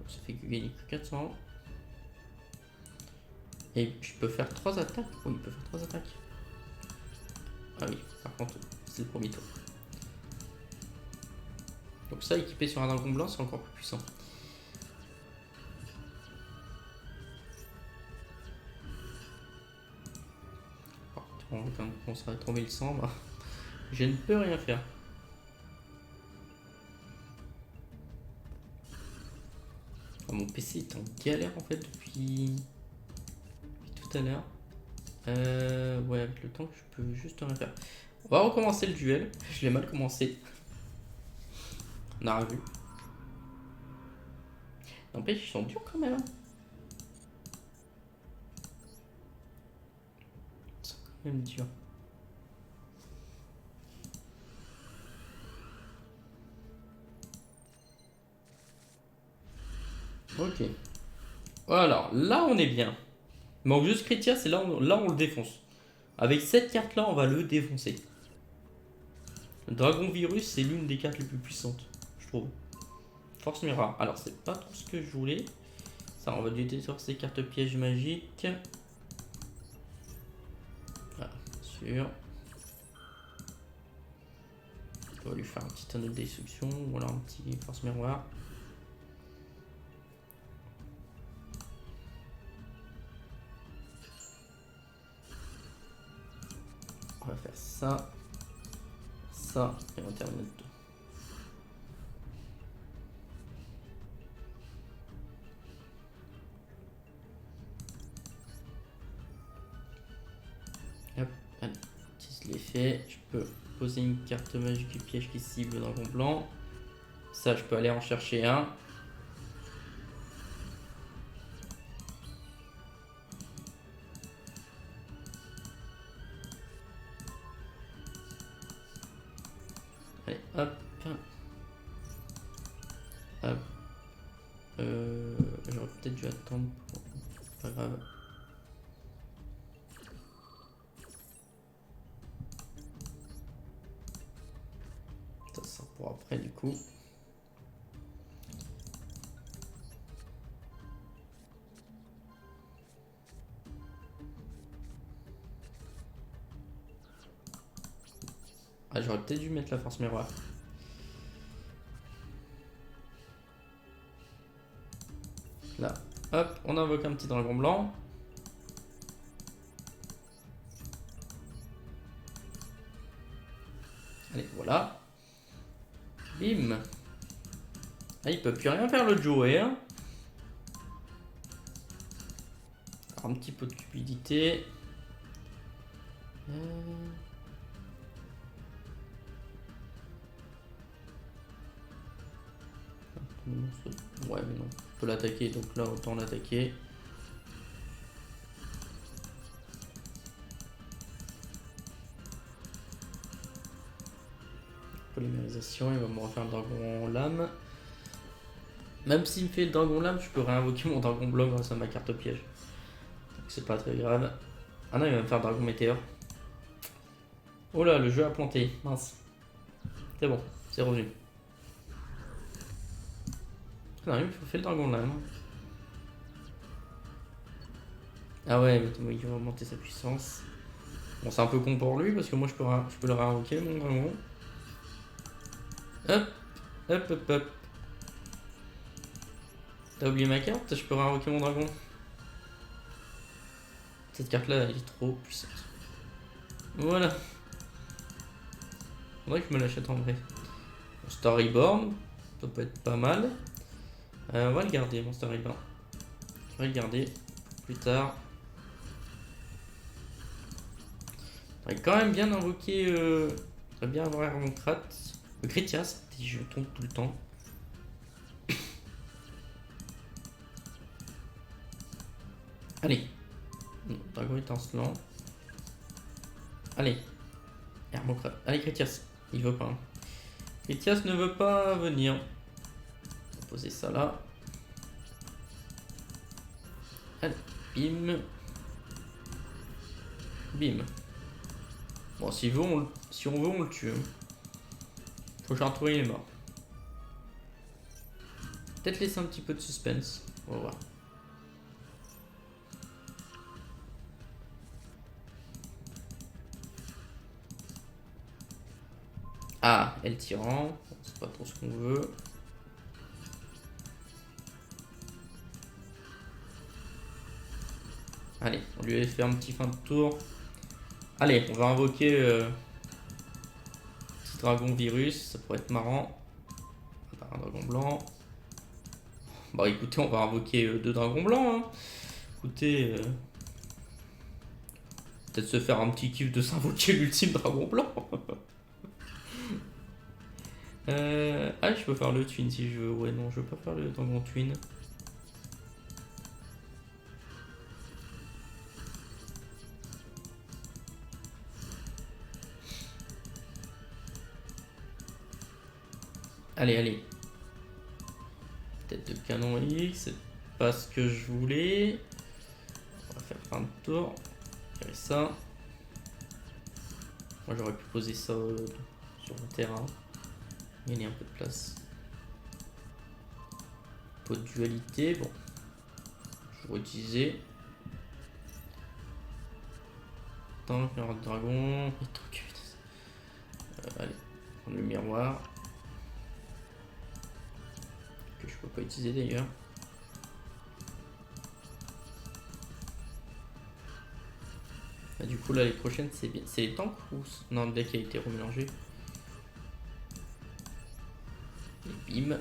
Ça fait que gagner que 400. Et je peux faire 3 attaques. Oui, il peut faire 3 attaques. Ah oui, par contre, c'est le premier tour. Donc ça, équipé sur un dragon blanc, c'est encore plus puissant. Quand on sera tombé le sang, bah, je ne peux rien faire. Oh, mon PC est en galère en fait depuis tout à l'heure. Ouais, avec le temps, je peux juste rien faire. On va recommencer le duel. Je l'ai mal commencé. On a revu. N'empêche, ils sont durs quand même. Ils sont quand même durs. Ok. Alors, là, on est bien. Il manque juste Critias et là, on le défonce. Avec cette carte-là, on va le défoncer. Le Dragon Virus, c'est l'une des cartes les plus puissantes, je trouve. Force Mirror. Alors, c'est pas tout ce que je voulais. Ça, on va lui détruire ces cartes pièges magiques. Ah, sûr. On va lui faire un petit anneau de destruction ou alors un petit force miroir. On va faire ça, ça, et on termine le tour. Hop, allez, si je l'ai fait, je peux poser une carte magique du piège qui cible le dragon blanc. Ça, je peux aller en chercher un. Allez, hop. Hop. J'aurais peut-être dû attendre. Pas grave. Ça sera pour après du coup. Ah, j'aurais peut-être dû mettre la force miroir. Là, hop, on invoque un petit dragon blanc. Allez, voilà. Bim. Ah, il peut plus rien faire le Joey. Hein. Un petit peu de cupidité. Ouais, mais non. Je peux l'attaquer, donc là, autant l'attaquer. Polymérisation, il va me refaire le dragon lame. Même s'il me fait le dragon lame, je peux réinvoquer mon dragon blanc grâce à ma carte piège. Donc c'est pas très grave. Ah non, il va me faire dragon météore. Oh là, le jeu a planté. Mince. C'est bon, c'est revenu. Non, il me fait le dragon lame. Ah ouais, mais il va augmenter sa puissance. Bon, c'est un peu con pour lui parce que moi je peux le réinvoquer, mon dragon. Hop, hop, hop, hop. T'as oublié ma carte? Je peux réinvoquer mon dragon. Cette carte là, elle est trop puissante. Voilà. Faudrait que je me l'achète en vrai. Mon Star Reborn, ça peut être pas mal. On va le garder, mon Star Reborn. Je vais le garder plus tard. J'aurais quand même bien invoqué. J'aurais bien avoir mon Krat. Le Critias, je tombe tout le temps. Allez. Dragon étincelant. Allez. Hermocrat. Allez, Critias. Il veut pas. Hein. Critias ne veut pas venir. On va poser ça là. Allez. Bim. Bim. Bon, si on veut, on le tue. Faut que je retrouve, il est mort. Peut-être laisser un petit peu de suspense. On va voir. Ah, elle tyran. C'est pas trop ce qu'on veut. Allez, on lui a fait un petit fin de tour. Allez, on va invoquer petit dragon virus. Ça pourrait être marrant. Un dragon blanc. Bah écoutez, on va invoquer deux dragons blancs. Hein. Écoutez, Peut-être se faire un petit kiff de s'invoquer l'ultime dragon blanc. Ah, je peux faire le twin si je veux. Ouais, non, je veux pas faire le dragon twin. Allez, allez. Tête de canon X, c'est pas ce que je voulais. On va faire fin de tour. Faire ça. Moi j'aurais pu poser ça sur le terrain. Gagner un peu de place. Pot de dualité, bon. Je vais utiliser. Tank, le dragon. Allez, prendre le miroir. Que je peux pas utiliser d'ailleurs. Ah, du coup là les prochaines c'est bien. C'est les tanks ou... Non, le deck a été remélangé. Et bim.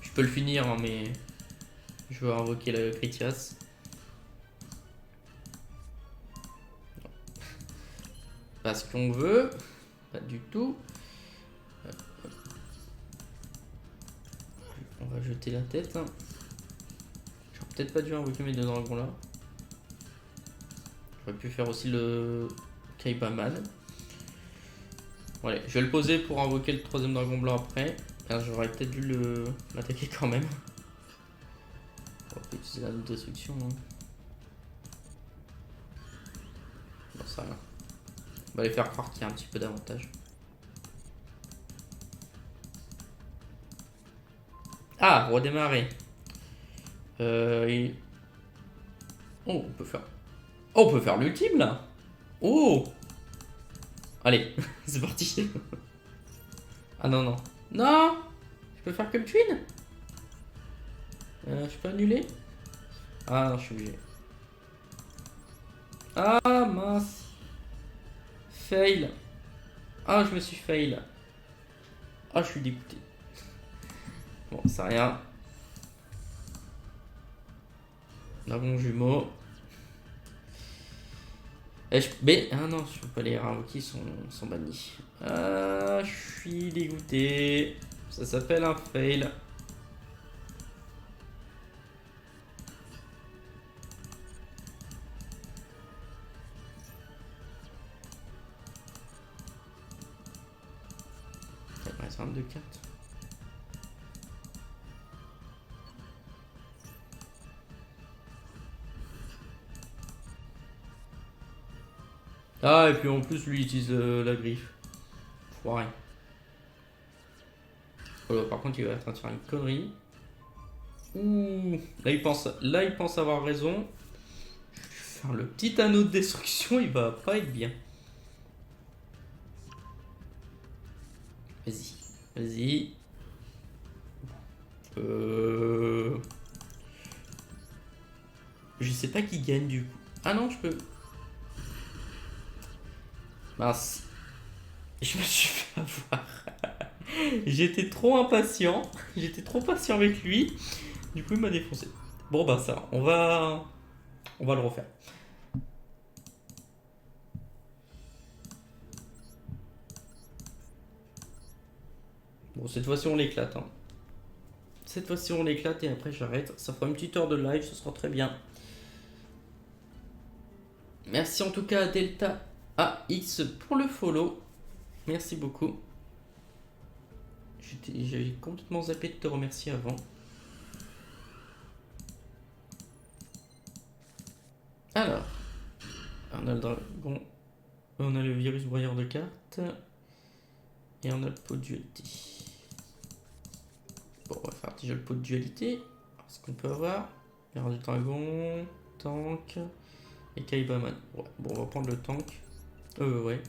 Je peux le finir hein, mais je veux invoquer le Critias. Parce qu'on veut. Pas du tout. On va jeter la tête. J'aurais peut-être pas dû invoquer mes deux dragons là. J'aurais pu faire aussi le Kaibaman. Allez, je vais le poser pour invoquer le troisième dragon blanc après. J'aurais peut-être dû l'attaquer quand même. On va utiliser la note destruction. Hein. Bon, ça rien. On va les faire croire qu'il y a un petit peu d'avantage. Ah, redémarrer. Oh, on peut faire. Oh, on peut faire l'ultime là. Oh. Allez, c'est parti. Ah non, non. Non. Je peux faire que le twin. Je peux annuler. Ah non, je suis obligé. Ah mince. Fail. Ah, je me suis fail. Ah, je suis dégoûté. Bon, c'est rien. Dragon jumeau. Mais, ah non, je peux pas les invoquer, ils sont bannis. Ah, je suis dégoûté. Ça s'appelle un fail. Il me reste 22 cartes. Ah, et puis en plus, lui, il utilise la griffe. Foiré. Voilà, par contre, il va être en train de faire une connerie. Ouh, là, il pense avoir raison. Je vais faire le petit anneau de destruction, il va pas être bien. Vas-y, vas-y. Je sais pas qui gagne du coup. Ah non, je peux. Mince. Je me suis fait avoir. J'étais trop impatient. J'étais trop patient avec lui. Du coup, il m'a défoncé. Bon, bah ça, on va le refaire. Bon, cette fois-ci, on l'éclate. Hein. Cette fois-ci, on l'éclate et après, j'arrête. Ça fera une petite heure de live, ce sera très bien. Merci en tout cas à Delta AX pour le follow. Merci beaucoup. J'avais complètement zappé de te remercier avant. Alors, on a le dragon, on a le virus broyeur de cartes et on a le pot de dualité. Bon, on va faire déjà le pot de dualité. Ce qu'on peut avoir, virus du dragon, tank et Kaibaman. Ouais, bon, on va prendre le tank. Ouais,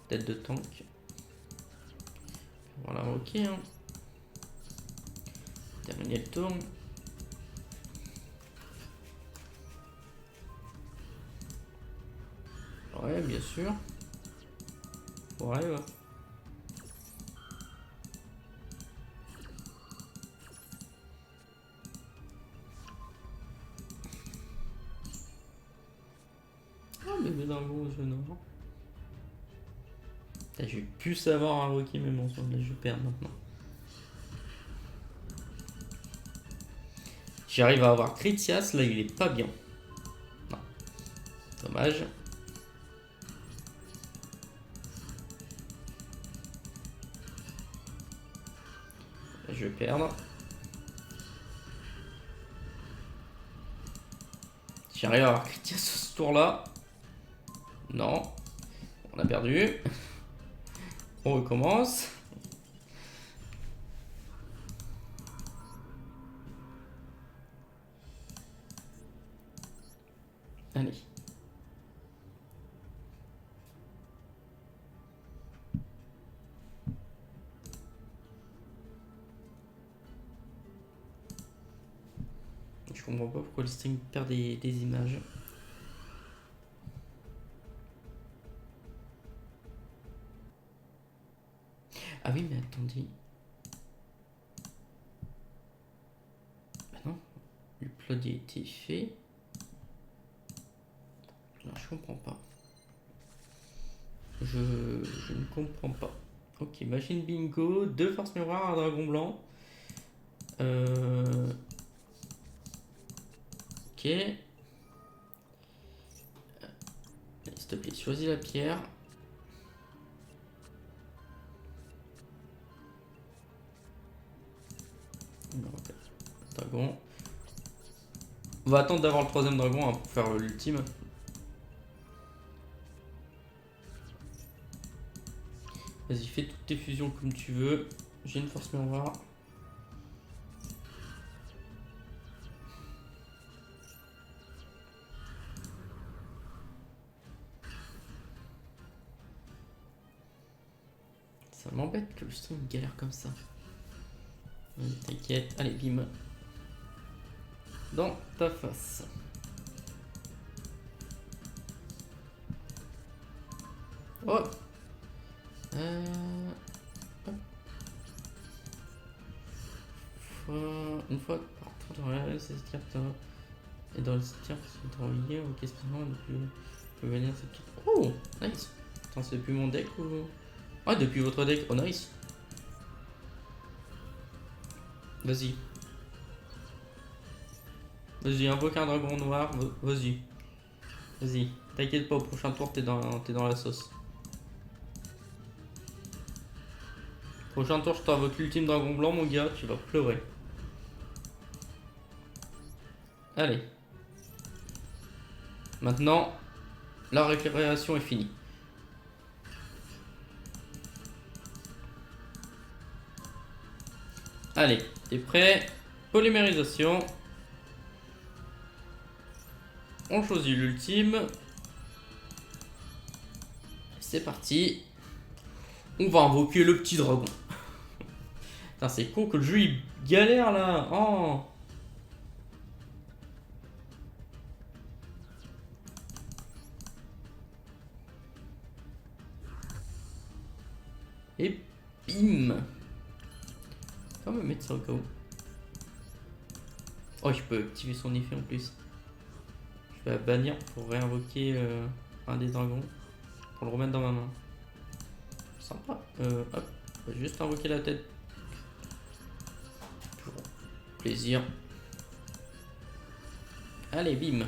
tête de tank. Voilà, ok. Hein. Terminer le tour. Ouais, bien sûr. Ouais, ouais. bébé dragon au jeu nord. Je vais plus savoir invoquer mes mensonges, là je perds maintenant. J'arrive à avoir Critias, là il est pas bien. Non. Dommage. Là, je vais perdre. J'arrive à avoir Critias ce tour-là. Non. On a perdu. On recommence. Allez. Je comprends pas pourquoi le stream perd des images. Ah oui, mais attendez. Bah non, le plot a été fait. Non, je comprends pas. Je ne comprends pas. Ok, machine bingo, 2 force miroir, un dragon blanc. Ok. Allez, s'il te plaît, choisis la pierre. Non, ok. Dragon. On va attendre d'avoir le 3ème dragon hein, pour faire l'ultime. Vas-y, fais toutes tes fusions comme tu veux. J'ai une force miroir. Ça m'embête que le stream galère comme ça. T'inquiète, allez, bim. Dans ta face. Oh une fois par tour de cette carte et dans le cimetière c'est envoyé au questionnement depuis peut venir cette carte. Oh nice. Attends, c'est depuis mon deck ou. Ah depuis votre deck, oh nice. Vas-y. Vas-y, invoque un dragon noir, vas-y. Vas-y. T'inquiète pas, au prochain tour t'es dans la sauce. Prochain tour je t'invoque l'ultime dragon blanc mon gars, tu vas pleurer. Allez. Maintenant, la récréation est finie. Allez, t'es prêt? Polymérisation. On choisit l'ultime. C'est parti. On va invoquer le petit dragon. Putain, c'est con que le jeu il galère là. Oh. Et bim. On va me mettre ça au cas où. Oh, je peux activer son effet en plus. Je vais la bannir pour réinvoquer un des dragons. Pour le remettre dans ma main. Sympa. Hop. On va juste invoquer la tête. Toujours plaisir. Allez, bim.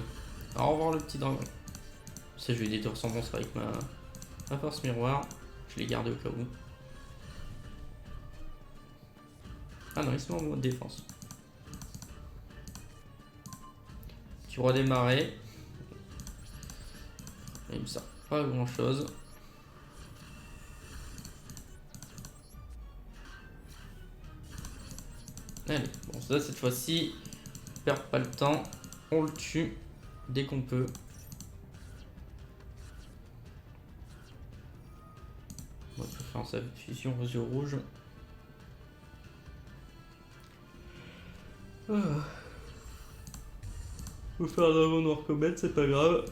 Au revoir le petit dragon. Ça, je vais des ressemblances avec ma force miroir. Je l'ai gardé au cas où. Ah non, il se met en mode défense. Tu roi des marais. Même ça, pas grand chose. Allez, bon, ça cette fois-ci, on perd pas le temps. On le tue dès qu'on peut. On va faire sa fusion aux yeux rouges. Faut faire un dragon noir comète, c'est pas grave.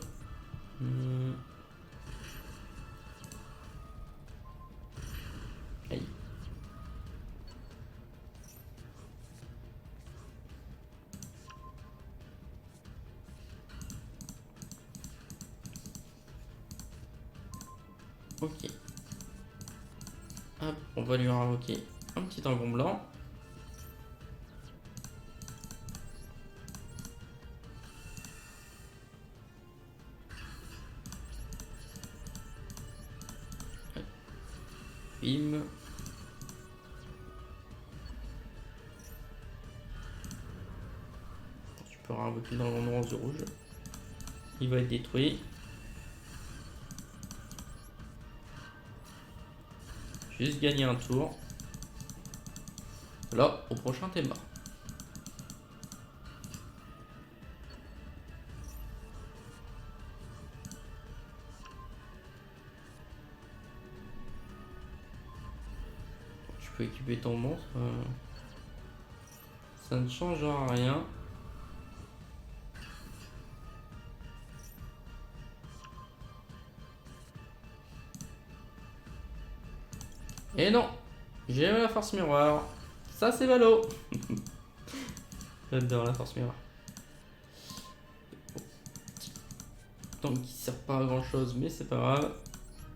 Aïe. Ok. Hop, on va lui invoquer un petit dragon blanc. Bim. Tu peux invoquer le dragon noir aux rouge. Il va être détruit. Juste gagner un tour. Là, au prochain t'es mort. Tu peux équiper ton monstre. Ça ne changera rien. Et non, j'ai la force miroir. Ça c'est Valo. J'adore la force miroir. Donc il sert pas à grand chose, mais c'est pas grave.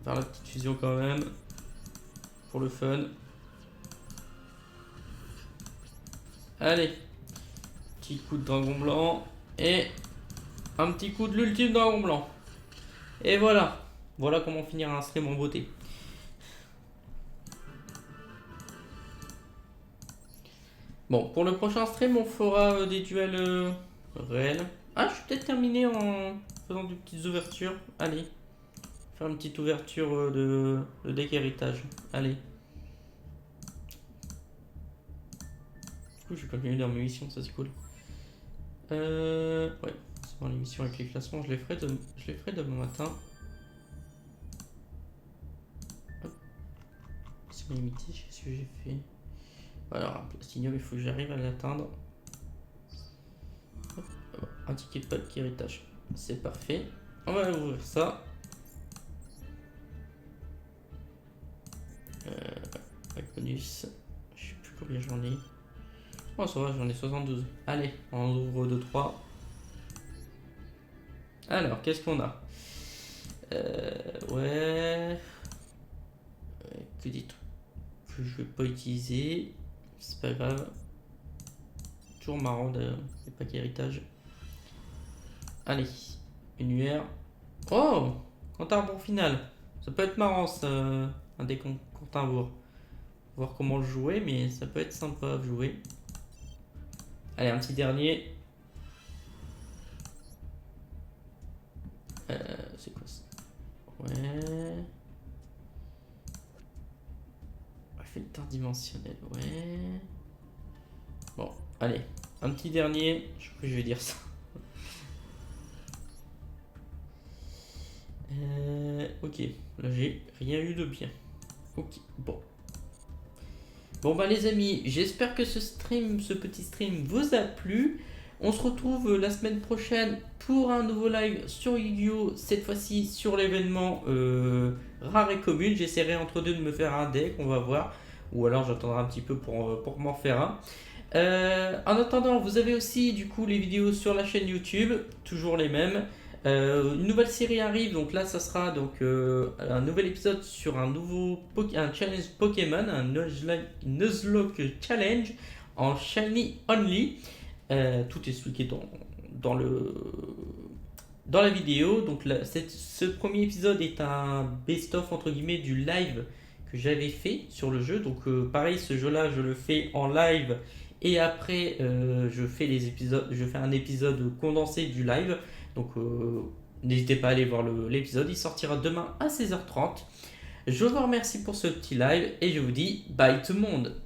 Faire la petite fusion quand même. Pour le fun. Allez. Petit coup de dragon blanc. Et un petit coup de l'ultime dragon blanc. Et voilà. Voilà comment finir un stream en beauté. Bon, pour le prochain stream, on fera des duels réels. Ah, je suis peut-être terminé en faisant des petites ouvertures. Allez. Faire une petite ouverture de deck héritage. Allez. Du coup, je vais continuer dans mes missions, ça c'est cool. Ouais, c'est bon, les missions avec les classements, je les ferai demain matin. Hop. C'est limité, je sais ce que j'ai fait. Alors, un plastinium, il faut que j'arrive à l'atteindre. Un ticket de pack héritage, c'est parfait. On va ouvrir ça. Pack bonus. Je sais plus combien j'en ai. Oh, ça va, j'en ai 72. Allez, on ouvre 2-3. Alors, qu'est-ce qu'on a? Ouais. Que des trucs que je vais pas utiliser. C'est pas grave. Toujours marrant d'ailleurs, les packs héritage. Allez, une UR. Oh, compte à rebours final. Ça peut être marrant, ça, un des comptes à rebours. Voir comment le jouer, mais ça peut être sympa à jouer. Allez, un petit dernier. C'est quoi ça? Ouais. On fait le interdimensionnel, ouais. Bon, allez, un petit dernier. Je sais pas que je vais dire ça. Ok, là j'ai rien eu de bien. Ok, bon. Bon bah les amis, j'espère que ce petit stream vous a plu. On se retrouve la semaine prochaine pour un nouveau live sur Yu-Gi-Oh! Cette fois-ci sur l'événement rare et commune. J'essaierai entre deux de me faire un deck, on va voir. Ou alors j'attendrai un petit peu pour m'en faire un. En attendant, vous avez aussi du coup les vidéos sur la chaîne YouTube, toujours les mêmes. Une nouvelle série arrive, donc là ça sera donc un nouvel épisode sur un challenge Pokémon, un Nuzlocke Challenge en Shiny Only. Tout est expliqué dans la vidéo. Donc là, ce premier épisode est un best-of entre guillemets du live que j'avais fait sur le jeu. Donc pareil, ce jeu-là, je le fais en live et après je fais un épisode condensé du live. Donc n'hésitez pas à aller voir l'épisode, il sortira demain à 16h30. Je vous remercie pour ce petit live et je vous dis bye tout le monde.